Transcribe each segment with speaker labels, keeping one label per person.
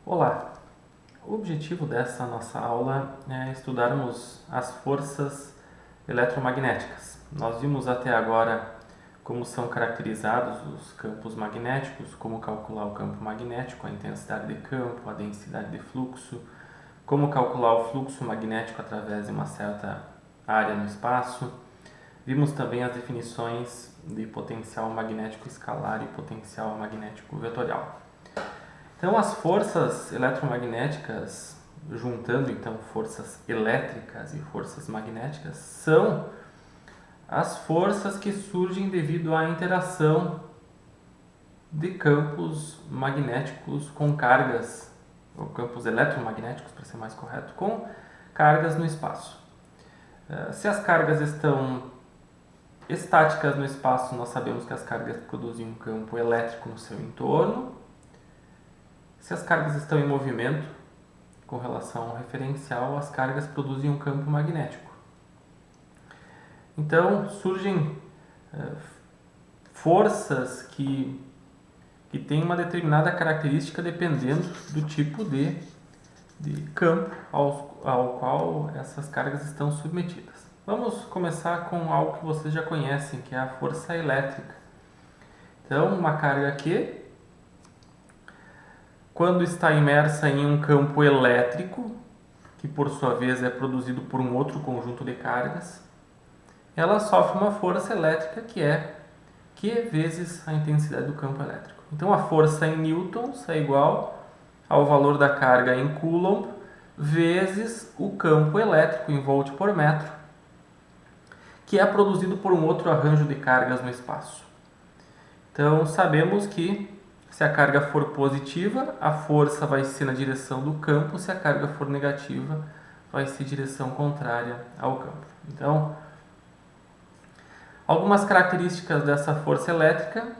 Speaker 1: Olá! O objetivo dessa nossa aula é estudarmos as forças eletromagnéticas. Nós vimos até agora como são caracterizados os campos magnéticos, como calcular o campo magnético, a intensidade de campo, a densidade de fluxo, como calcular o fluxo magnético através de uma certa área no espaço. Vimos também as definições de potencial magnético escalar e potencial magnético vetorial. Então, as forças eletromagnéticas, juntando então forças elétricas e forças magnéticas, são as forças que surgem devido à interação de campos magnéticos com cargas, ou campos eletromagnéticos, para ser mais correto, com cargas no espaço. Se as cargas estão estáticas no espaço, nós sabemos que as cargas produzem um campo elétrico no seu entorno. Se as cargas estão em movimento, com relação ao referencial, as cargas produzem um campo magnético. Então, surgem forças que têm uma determinada característica dependendo do tipo de campo ao qual essas cargas estão submetidas. Vamos começar com algo que vocês já conhecem, que é a força elétrica. Então, uma carga Q, quando está imersa em um campo elétrico, que por sua vez é produzido por um outro conjunto de cargas, ela sofre uma força elétrica que é Q vezes a intensidade do campo elétrico. Então a força em newtons é igual ao valor da carga em coulomb vezes o campo elétrico em volt por metro, que é produzido por um outro arranjo de cargas no espaço. Então sabemos que se a carga for positiva, a força vai ser na direção do campo, se a carga for negativa, vai ser direção contrária ao campo. Então, algumas características dessa força elétrica: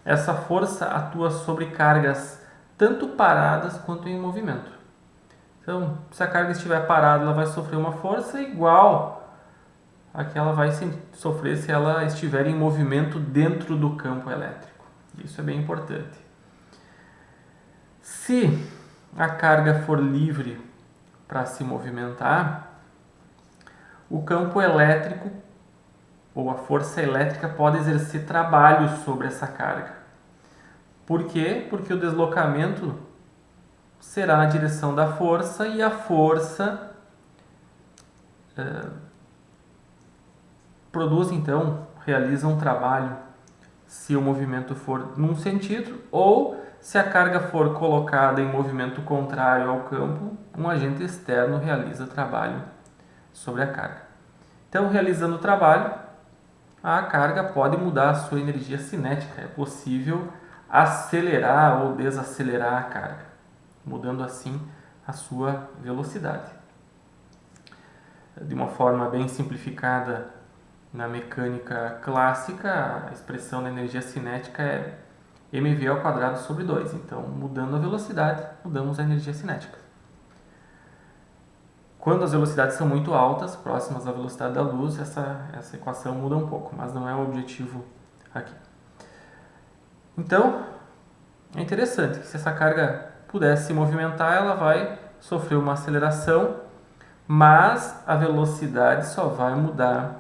Speaker 1: essa força atua sobre cargas tanto paradas quanto em movimento. Então, se a carga estiver parada, ela vai sofrer uma força igual a que ela vai sofrer se ela estiver em movimento dentro do campo elétrico. Isso é bem importante. Se a carga for livre para se movimentar, o campo elétrico ou a força elétrica pode exercer trabalho sobre essa carga. Por quê? Porque o deslocamento será na direção da força e a força realiza um trabalho se o movimento for num sentido, ou se a carga for colocada em movimento contrário ao campo, um agente externo realiza trabalho sobre a carga. Então, realizando o trabalho, a carga pode mudar a sua energia cinética. É possível acelerar ou desacelerar a carga, mudando assim a sua velocidade. De uma forma bem simplificada, na mecânica clássica, a expressão da energia cinética é mv ao quadrado sobre 2. Então, mudando a velocidade, mudamos a energia cinética. Quando as velocidades são muito altas, próximas à velocidade da luz, essa equação muda um pouco, mas não é o objetivo aqui. Então, é interessante que se essa carga pudesse se movimentar, ela vai sofrer uma aceleração, mas a velocidade só vai mudar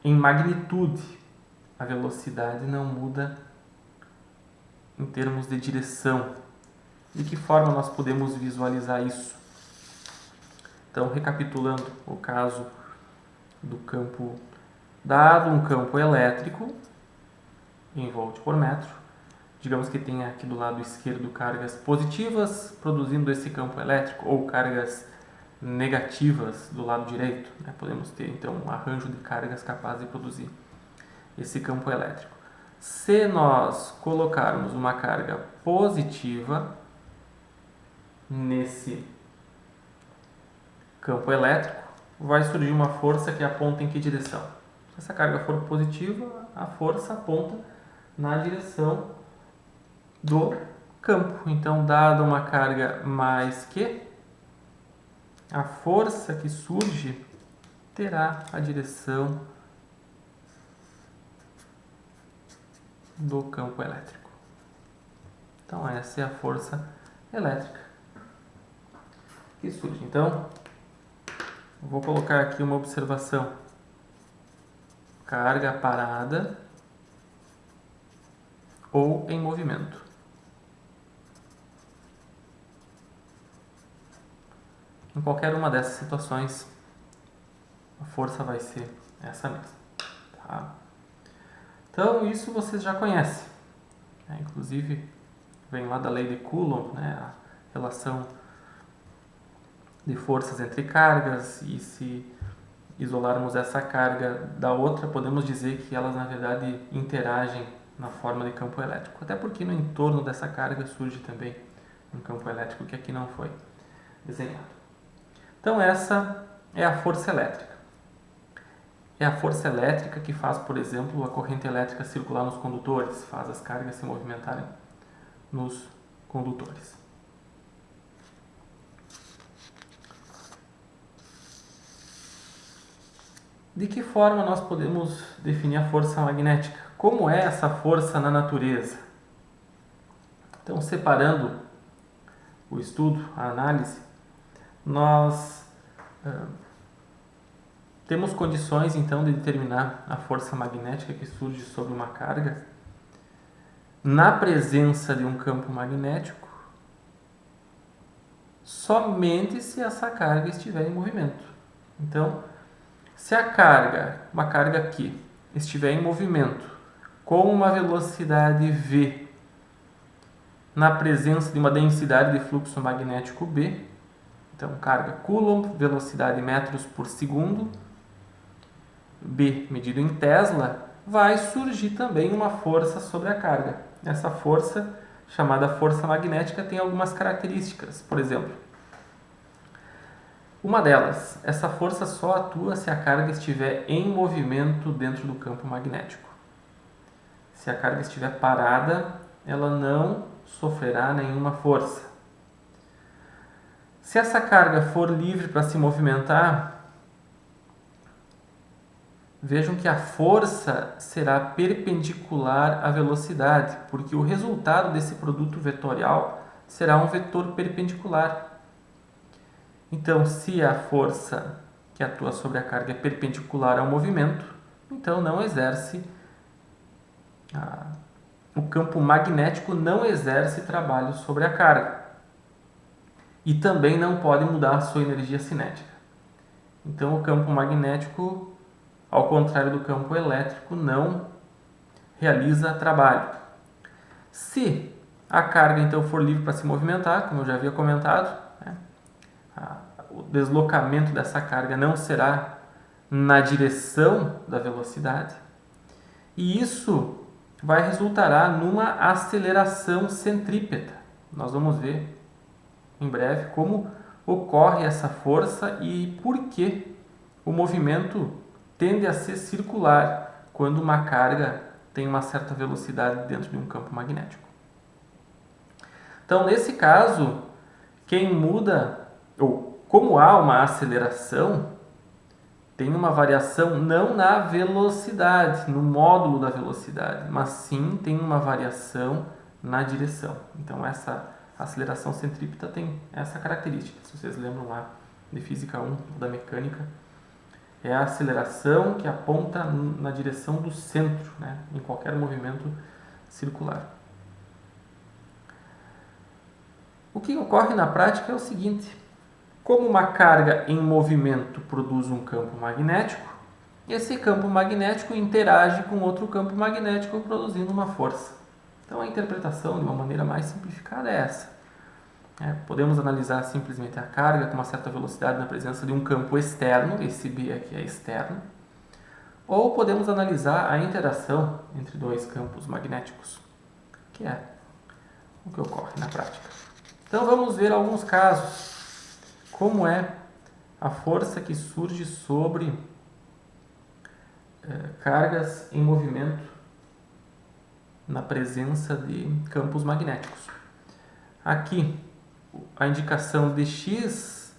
Speaker 1: em magnitude. A velocidade não muda em termos de direção. De que forma nós podemos visualizar isso? Então, recapitulando o caso do campo dado, um campo elétrico em volt por metro. Digamos que tem aqui do lado esquerdo cargas positivas produzindo esse campo elétrico, ou cargas negativas do lado direito. Podemos ter então um arranjo de cargas capaz de produzir esse campo elétrico. Se nós colocarmos uma carga positiva nesse campo elétrico, vai surgir uma força que aponta em que direção? Se essa carga for positiva, a força aponta na direção do campo. Então, dada uma carga mais Q, a força que surge terá a direção do campo elétrico. Então essa é a força elétrica que surge. Então, eu vou colocar aqui uma observação. Carga parada ou em movimento. Em qualquer uma dessas situações, a força vai ser essa mesma. Tá? Então, isso vocês já conhecem. Inclusive, vem lá da lei de Coulomb, né? A relação de forças entre cargas, e se isolarmos essa carga da outra, podemos dizer que elas, na verdade, interagem na forma de campo elétrico. Até porque no entorno dessa carga surge também um campo elétrico que aqui não foi desenhado. Então, essa é a força elétrica. É a força elétrica que faz, por exemplo, a corrente elétrica circular nos condutores, faz as cargas se movimentarem nos condutores. De que forma nós podemos definir a força magnética? Como é essa força na natureza? Então, separando o estudo, a análise, nós temos condições então de determinar a força magnética que surge sobre uma carga na presença de um campo magnético somente se essa carga estiver em movimento. Então, se a carga, uma carga aqui, estiver em movimento com uma velocidade v na presença de uma densidade de fluxo magnético B, então carga Coulomb, velocidade metros por segundo, B medido em Tesla, vai surgir também uma força sobre a carga. Essa força, chamada força magnética, tem algumas características. Por exemplo, uma delas, essa força só atua se a carga estiver em movimento dentro do campo magnético. Se a carga estiver parada, ela não sofrerá nenhuma força. Se essa carga for livre para se movimentar, vejam que a força será perpendicular à velocidade, porque o resultado desse produto vetorial será um vetor perpendicular. Então, se a força que atua sobre a carga é perpendicular ao movimento, então não exerce, o campo magnético não exerce trabalho sobre a carga. E também não pode mudar a sua energia cinética. Então, o campo magnético, ao contrário do campo elétrico, não realiza trabalho. Se a carga então for livre para se movimentar, como eu já havia comentado, o deslocamento dessa carga não será na direção da velocidade, e isso vai resultar numa aceleração centrípeta. Nós vamos ver em breve como ocorre essa força e por que o movimento tende a ser circular quando uma carga tem uma certa velocidade dentro de um campo magnético. Então, nesse caso, quem muda, ou como há uma aceleração, tem uma variação não na velocidade, no módulo da velocidade, mas sim tem uma variação na direção. Então, essa aceleração centrípeta tem essa característica. Se vocês lembram lá de Física 1, da mecânica, é a aceleração que aponta na direção do centro, né, em qualquer movimento circular. O que ocorre na prática é o seguinte: como uma carga em movimento produz um campo magnético, esse campo magnético interage com outro campo magnético produzindo uma força. Então, a interpretação, de uma maneira mais simplificada, é essa. Podemos analisar simplesmente a carga com uma certa velocidade na presença de um campo externo, esse B aqui é externo, ou podemos analisar a interação entre dois campos magnéticos, que é o que ocorre na prática. Então, vamos ver alguns casos. Como é a força que surge sobre cargas em movimento na presença de campos magnéticos. Aqui, a indicação de X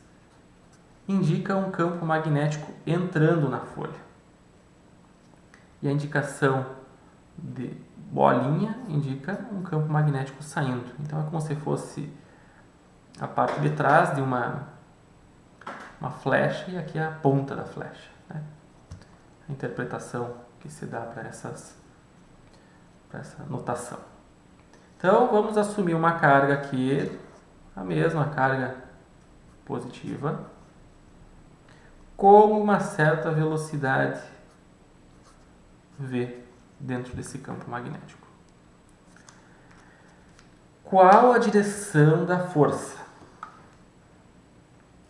Speaker 1: indica um campo magnético entrando na folha. E a indicação de bolinha indica um campo magnético saindo. Então é como se fosse a parte de trás de uma flecha e aqui é a ponta da flecha, né? A interpretação que se dá para essa notação. Então vamos assumir uma carga aqui, a mesma carga positiva, com uma certa velocidade v dentro desse campo magnético. Qual a direção da força?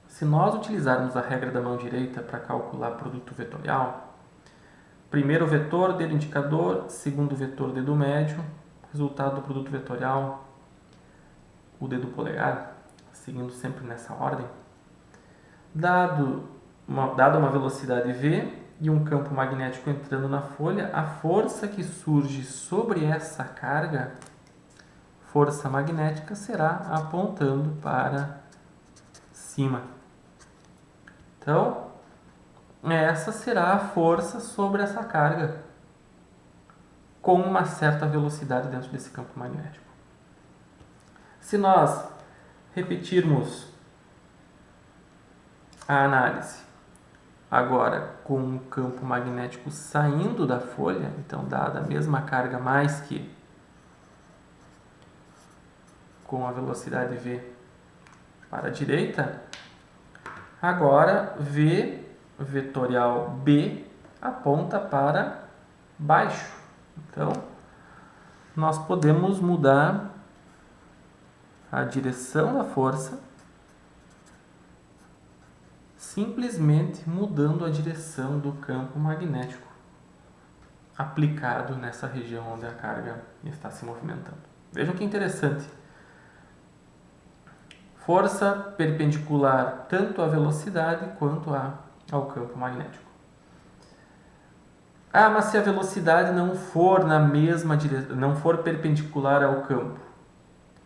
Speaker 1: Se nós utilizarmos a regra da mão direita para calcular produto vetorial, primeiro vetor, dedo indicador, segundo vetor, dedo médio, resultado do produto vetorial, o dedo polegar, seguindo sempre nessa ordem. Dada uma velocidade v e um campo magnético entrando na folha, a força que surge sobre essa carga, força magnética, será apontando para cima. Então, essa será a força sobre essa carga com uma certa velocidade dentro desse campo magnético. Se nós repetirmos a análise agora com um campo magnético saindo da folha, então dada a mesma carga mais que com a velocidade v para a direita, agora v vetorial b aponta para baixo. Então, nós podemos mudar a direção da força simplesmente mudando a direção do campo magnético aplicado nessa região onde a carga está se movimentando. Vejam que interessante. Força perpendicular tanto à velocidade quanto ao campo magnético. Ah, mas se a velocidade não for na mesma direção, não for perpendicular ao campo,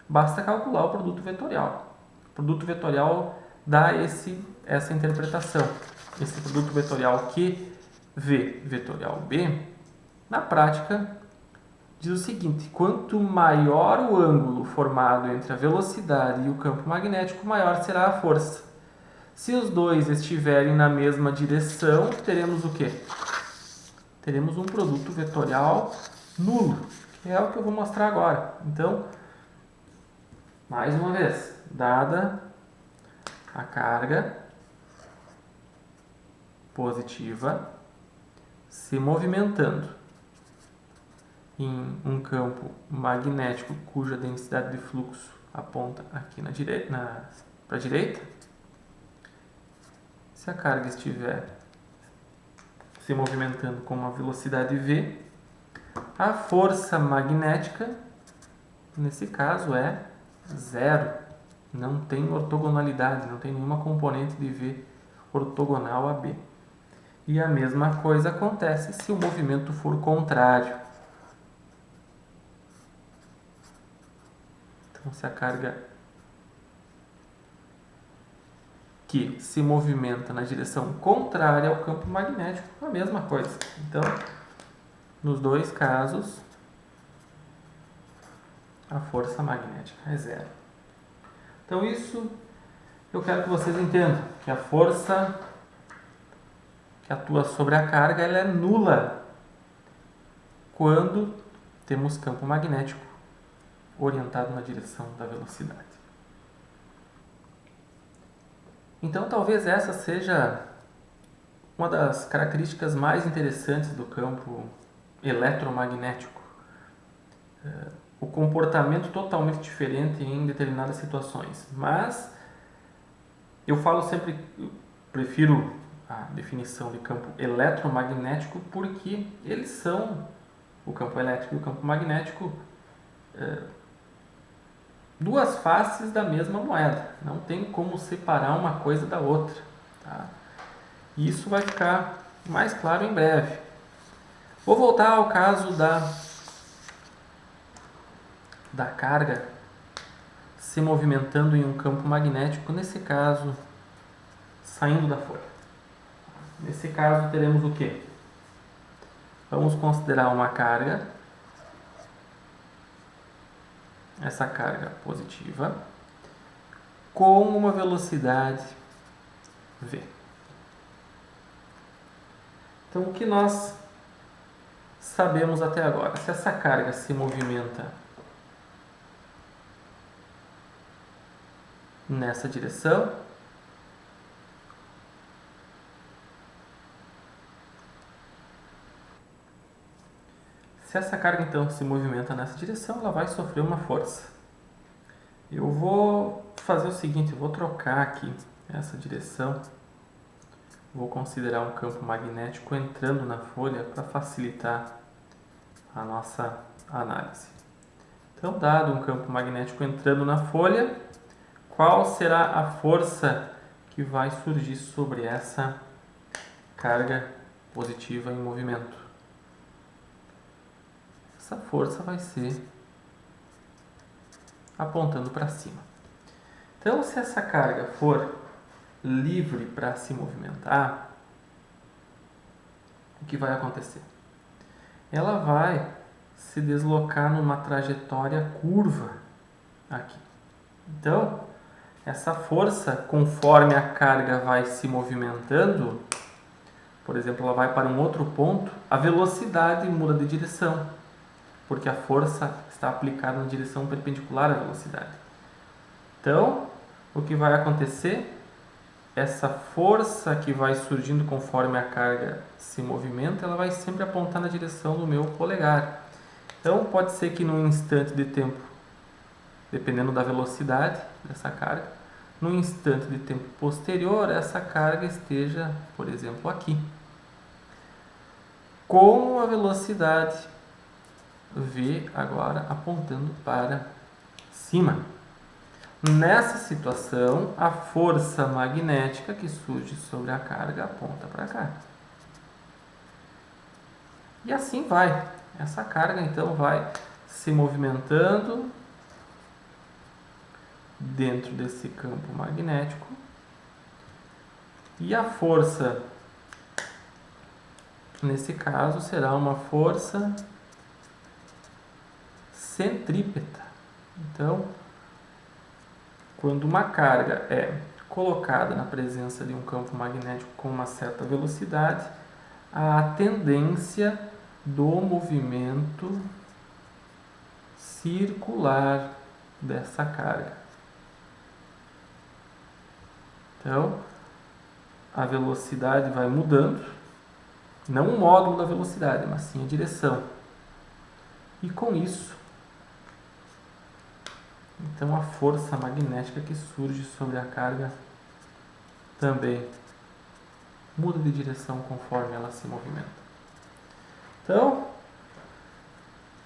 Speaker 1: basta calcular o produto vetorial. O produto vetorial dá essa interpretação. Esse produto vetorial Q, V vetorial B, na prática, diz o seguinte: quanto maior o ângulo formado entre a velocidade e o campo magnético, maior será a força. Se os dois estiverem na mesma direção, teremos o quê? Teremos um produto vetorial nulo, que é o que eu vou mostrar agora. Então, mais uma vez, dada a carga positiva se movimentando em um campo magnético cuja densidade de fluxo aponta aqui para a direita, se a carga estiver se movimentando com uma velocidade v, a força magnética, nesse caso, é zero. Não tem ortogonalidade, não tem nenhuma componente de v ortogonal a b. E a mesma coisa acontece se o movimento for contrário. Então, se a carga que se movimenta na direção contrária ao campo magnético, a mesma coisa. Então, nos dois casos, a força magnética é zero. Então, isso eu quero que vocês entendam, que a força que atua sobre a carga ela é nula quando temos campo magnético orientado na direção da velocidade. Então, talvez essa seja uma das características mais interessantes do campo eletromagnético. O comportamento totalmente diferente em determinadas situações. Mas eu falo sempre, prefiro a definição de campo eletromagnético porque eles são, o campo elétrico e o campo magnético, duas faces da mesma moeda. Não tem como separar uma coisa da outra. Tá? E isso vai ficar mais claro em breve. Vou voltar ao caso da carga se movimentando em um campo magnético, nesse caso, saindo da folha. Nesse caso, teremos o quê? Vamos considerar uma carga essa carga positiva com uma velocidade v. Então, o que nós sabemos até agora? Se essa carga se movimenta nessa direção, se essa carga então se movimenta nessa direção, ela vai sofrer uma força. Eu vou fazer o seguinte, eu vou trocar aqui essa direção, vou considerar um campo magnético entrando na folha para facilitar a nossa análise. Então, dado um campo magnético entrando na folha, qual será a força que vai surgir sobre essa carga positiva em movimento? Essa força vai ser apontando para cima. Então, se essa carga for livre para se movimentar, o que vai acontecer? Ela vai se deslocar numa trajetória curva aqui. Então, essa força, conforme a carga vai se movimentando, por exemplo, ela vai para um outro ponto, a velocidade muda de direção, porque a força está aplicada na direção perpendicular à velocidade. Então, o que vai acontecer? Essa força que vai surgindo conforme a carga se movimenta, ela vai sempre apontar na direção do meu polegar. Então, pode ser que num instante de tempo, dependendo da velocidade dessa carga, num instante de tempo posterior, essa carga esteja, por exemplo, aqui, com a velocidade v agora apontando para cima. Nessa situação, a força magnética que surge sobre a carga aponta para cá. E assim vai. Essa carga então vai se movimentando dentro desse campo magnético. E a força, nesse caso, será uma força centrípeta. Então, quando uma carga é colocada na presença de um campo magnético com uma certa velocidade, a tendência do movimento circular dessa carga. Então, a velocidade vai mudando, não o módulo da velocidade, mas sim a direção. E com isso, então a força magnética que surge sobre a carga também muda de direção conforme ela se movimenta. Então,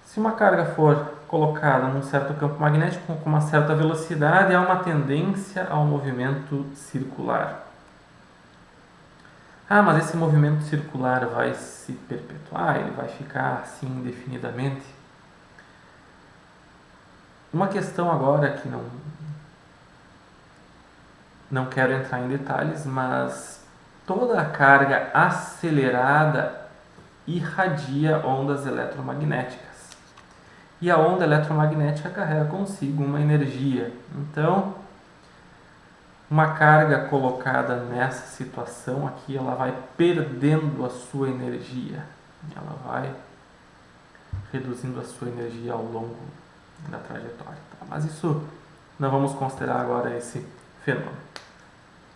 Speaker 1: se uma carga for colocada num certo campo magnético com uma certa velocidade, há uma tendência ao movimento circular. Ah, mas esse movimento circular vai se perpetuar, ele vai ficar assim indefinidamente? Uma questão agora que não quero entrar em detalhes, mas toda a carga acelerada irradia ondas eletromagnéticas. E a onda eletromagnética carrega consigo uma energia. Então, uma carga colocada nessa situação aqui, ela vai perdendo a sua energia. Ela vai reduzindo a sua energia ao longo da trajetória. Tá? Mas isso não vamos considerar agora esse fenômeno.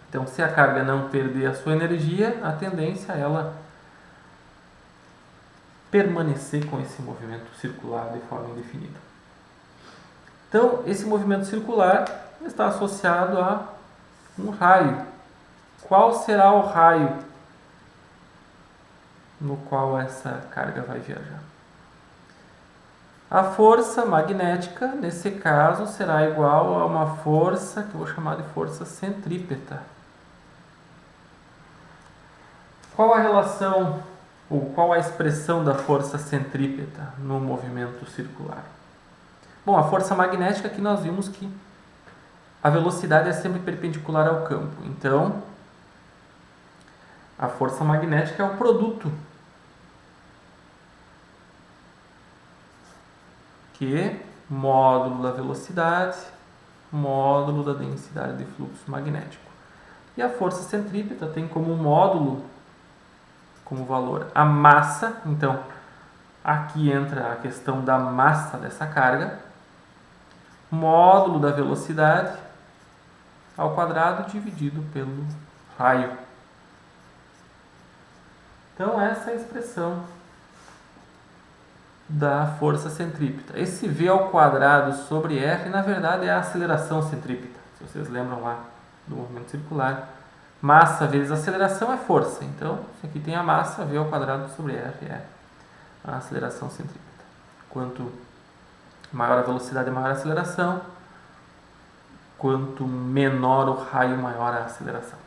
Speaker 1: Então, se a carga não perder a sua energia, a tendência é ela permanecer com esse movimento circular de forma indefinida. Então, esse movimento circular está associado a um raio. Qual será o raio no qual essa carga vai viajar? A força magnética, nesse caso, será igual a uma força que eu vou chamar de força centrípeta. Qual a relação ou qual a expressão da força centrípeta no movimento circular? Bom, a força magnética aqui nós vimos que a velocidade é sempre perpendicular ao campo. Então, a força magnética é o produto que módulo da velocidade, módulo da densidade de fluxo magnético. E a força centrípeta tem como módulo, como valor, a massa. Então, aqui entra a questão da massa dessa carga, módulo da velocidade ao quadrado dividido pelo raio. Então, essa é a expressão da força centrípeta. Esse V ao quadrado sobre R, na verdade, é a aceleração centrípeta. Se vocês lembram lá do movimento circular, massa vezes aceleração é força. Então, isso aqui tem a massa, V ao quadrado sobre R é a aceleração centrípeta. Quanto maior a velocidade, maior a aceleração. Quanto menor o raio, maior a aceleração.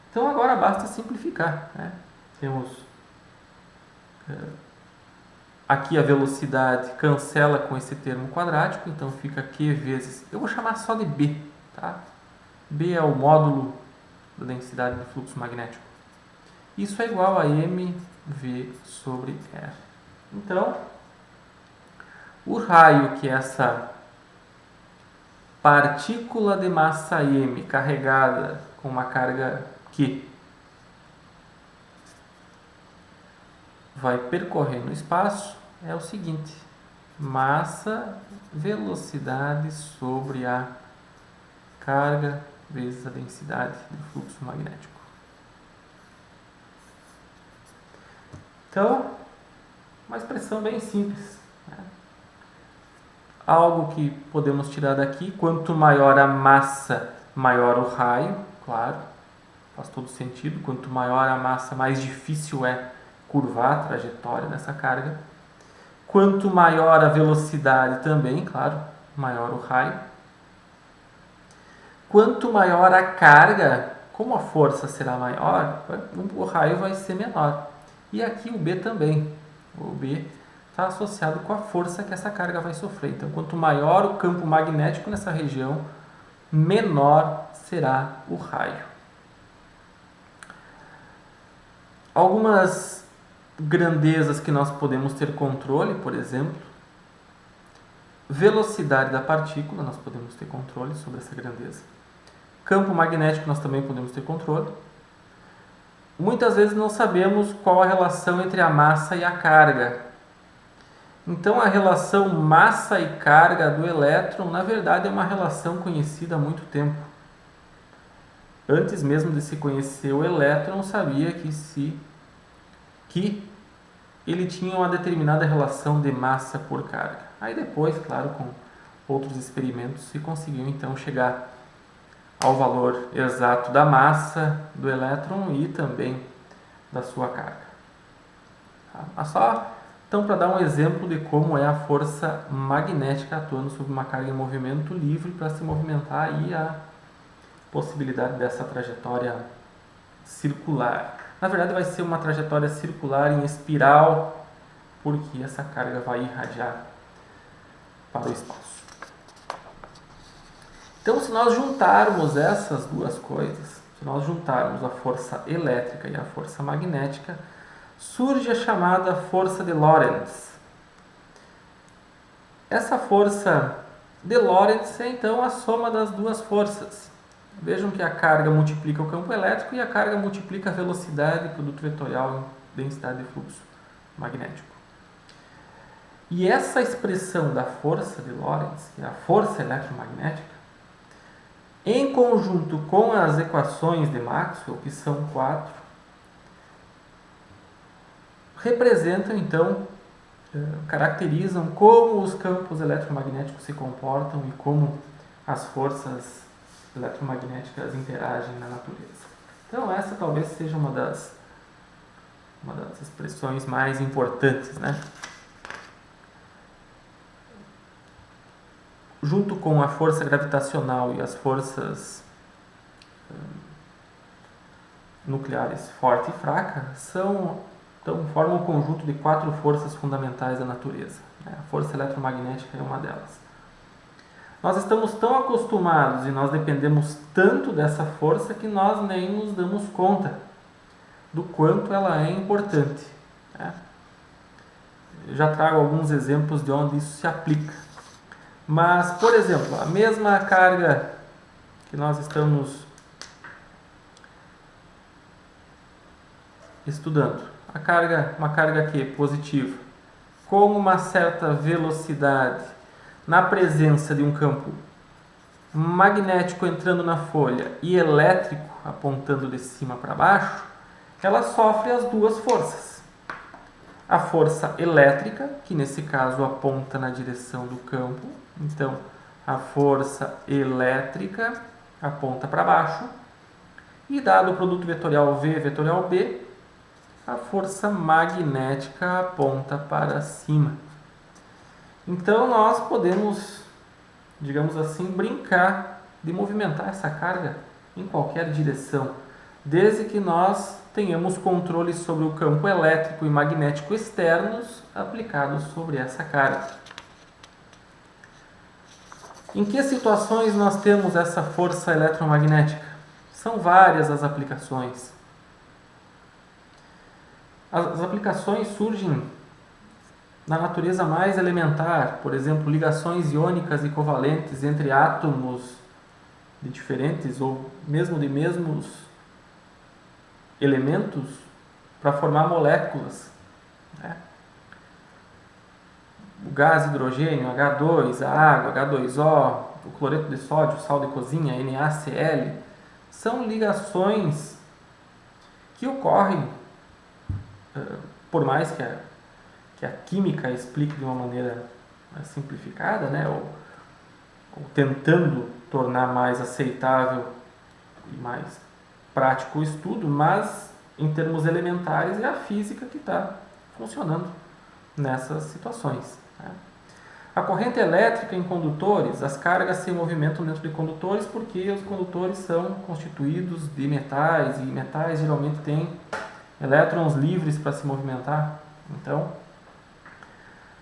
Speaker 1: Então, agora basta simplificar, né? Temos aqui a velocidade cancela com esse termo quadrático, então fica Q vezes... Eu vou chamar só de B, tá? B é o módulo da densidade do fluxo magnético. Isso é igual a mV sobre R. Então, o raio, que é essa partícula de massa m carregada com uma carga Q, vai percorrer no espaço, é o seguinte: massa, velocidade sobre a carga vezes a densidade do fluxo magnético. Então, uma expressão bem simples, né? Algo que podemos tirar daqui: quanto maior a massa, maior o raio, claro, faz todo sentido. Quanto maior a massa, mais difícil é curvar a trajetória dessa carga. Quanto maior a velocidade também, claro, maior o raio. Quanto maior a carga, como a força será maior, o raio vai ser menor. E aqui o B também. O B está associado com a força que essa carga vai sofrer. Então, quanto maior o campo magnético nessa região, menor será o raio. Algumas grandezas que nós podemos ter controle, por exemplo, velocidade da partícula, nós podemos ter controle sobre essa grandeza. Campo magnético, nós também podemos ter controle. Muitas vezes não sabemos qual a relação entre a massa e a carga. Então, a relação massa e carga do elétron, na verdade, é uma relação conhecida há muito tempo. Antes mesmo de se conhecer o elétron, sabia que ele tinha uma determinada relação de massa por carga. Aí depois, claro, com outros experimentos, se conseguiu então chegar ao valor exato da massa do elétron e também da sua carga. Mas só então para dar um exemplo de como é a força magnética atuando sobre uma carga em movimento livre para se movimentar e a possibilidade dessa trajetória circular. Na verdade, vai ser uma trajetória circular em espiral, porque essa carga vai irradiar para o espaço. Então, se nós juntarmos essas duas coisas, se nós juntarmos a força elétrica e a força magnética, surge a chamada força de Lorentz. Essa força de Lorentz é então a soma das duas forças. Vejam que a carga multiplica o campo elétrico e a carga multiplica a velocidade, produto vetorial em densidade de fluxo magnético. E essa expressão da força de Lorentz, que é a força eletromagnética, em conjunto com as equações de Maxwell, que são 4, representam então, caracterizam como os campos eletromagnéticos se comportam e como as forças eletromagnéticas interagem na natureza. Então essa talvez seja uma das expressões mais importantes, né? Junto com a força gravitacional e as forças nucleares forte e fraca, então formam um conjunto de 4 forças fundamentais da natureza. A força eletromagnética é uma delas. Nós estamos tão acostumados e nós dependemos tanto dessa força que nós nem nos damos conta do quanto ela é importante, né? eu já trago alguns exemplos de onde isso se aplica. Mas, por exemplo, a mesma carga que nós estamos estudando, uma carga aqui positiva, com uma certa velocidade, na presença de um campo magnético entrando na folha e elétrico apontando de cima para baixo, ela sofre as duas forças. A força elétrica, que nesse caso aponta na direção do campo, então a força elétrica aponta para baixo, e dado o produto vetorial V vetorial B, a força magnética aponta para cima. Então nós podemos, digamos assim, brincar de movimentar essa carga em qualquer direção, desde que nós tenhamos controle sobre o campo elétrico e magnético externos aplicados sobre essa carga. Em que situações nós temos essa força eletromagnética? São várias as aplicações. As aplicações surgem na natureza mais elementar, por exemplo, ligações iônicas e covalentes entre átomos de diferentes ou mesmo de mesmos elementos para formar moléculas, né? O gás hidrogênio, H2, a água, H2O, o cloreto de sódio, sal de cozinha, NaCl, são ligações que ocorrem, por mais que a química explique de uma maneira simplificada, né? ou tentando tornar mais aceitável e mais prático o estudo, mas em termos elementares é a física que está funcionando nessas situações, né? A corrente elétrica em condutores, as cargas se movimentam dentro de condutores porque os condutores são constituídos de metais e metais geralmente têm elétrons livres para se movimentar. Então,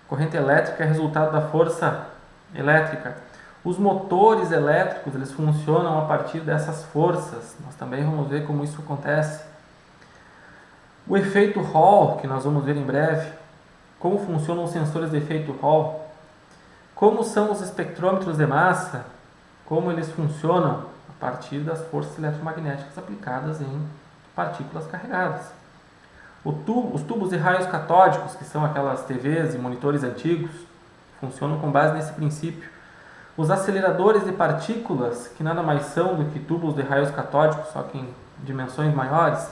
Speaker 1: corrente elétrica é resultado da força elétrica. Os motores elétricos, eles funcionam a partir dessas forças. Nós também vamos ver como isso acontece. O efeito Hall, que nós vamos ver em breve. Como funcionam os sensores de efeito Hall. Como são os espectrômetros de massa. Como eles funcionam a partir das forças eletromagnéticas aplicadas em partículas carregadas. Os tubos de raios catódicos, que são aquelas TVs e monitores antigos, funcionam com base nesse princípio. Os aceleradores de partículas, que nada mais são do que tubos de raios catódicos, só que em dimensões maiores,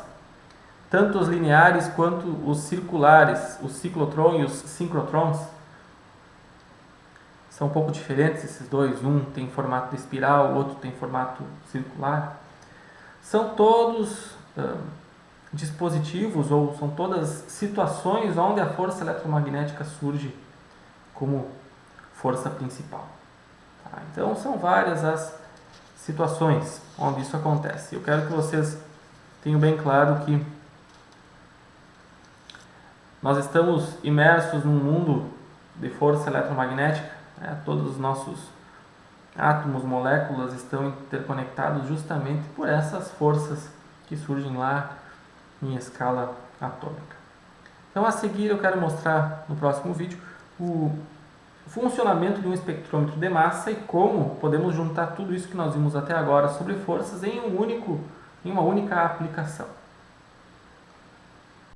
Speaker 1: tanto os lineares quanto os circulares, o ciclotrão e os sincrotrons, são um pouco diferentes esses dois, um tem formato de espiral, o outro tem formato circular. São todos dispositivos ou são todas situações onde a força eletromagnética surge como força principal. Tá? Então são várias as situações onde isso acontece. Eu quero que vocês tenham bem claro que nós estamos imersos num mundo de força eletromagnética, né? Todos os nossos átomos, moléculas estão interconectados justamente por essas forças que surgem lá em escala atômica. Então, a seguir, eu quero mostrar no próximo vídeo o funcionamento de um espectrômetro de massa e como podemos juntar tudo isso que nós vimos até agora sobre forças em uma única aplicação.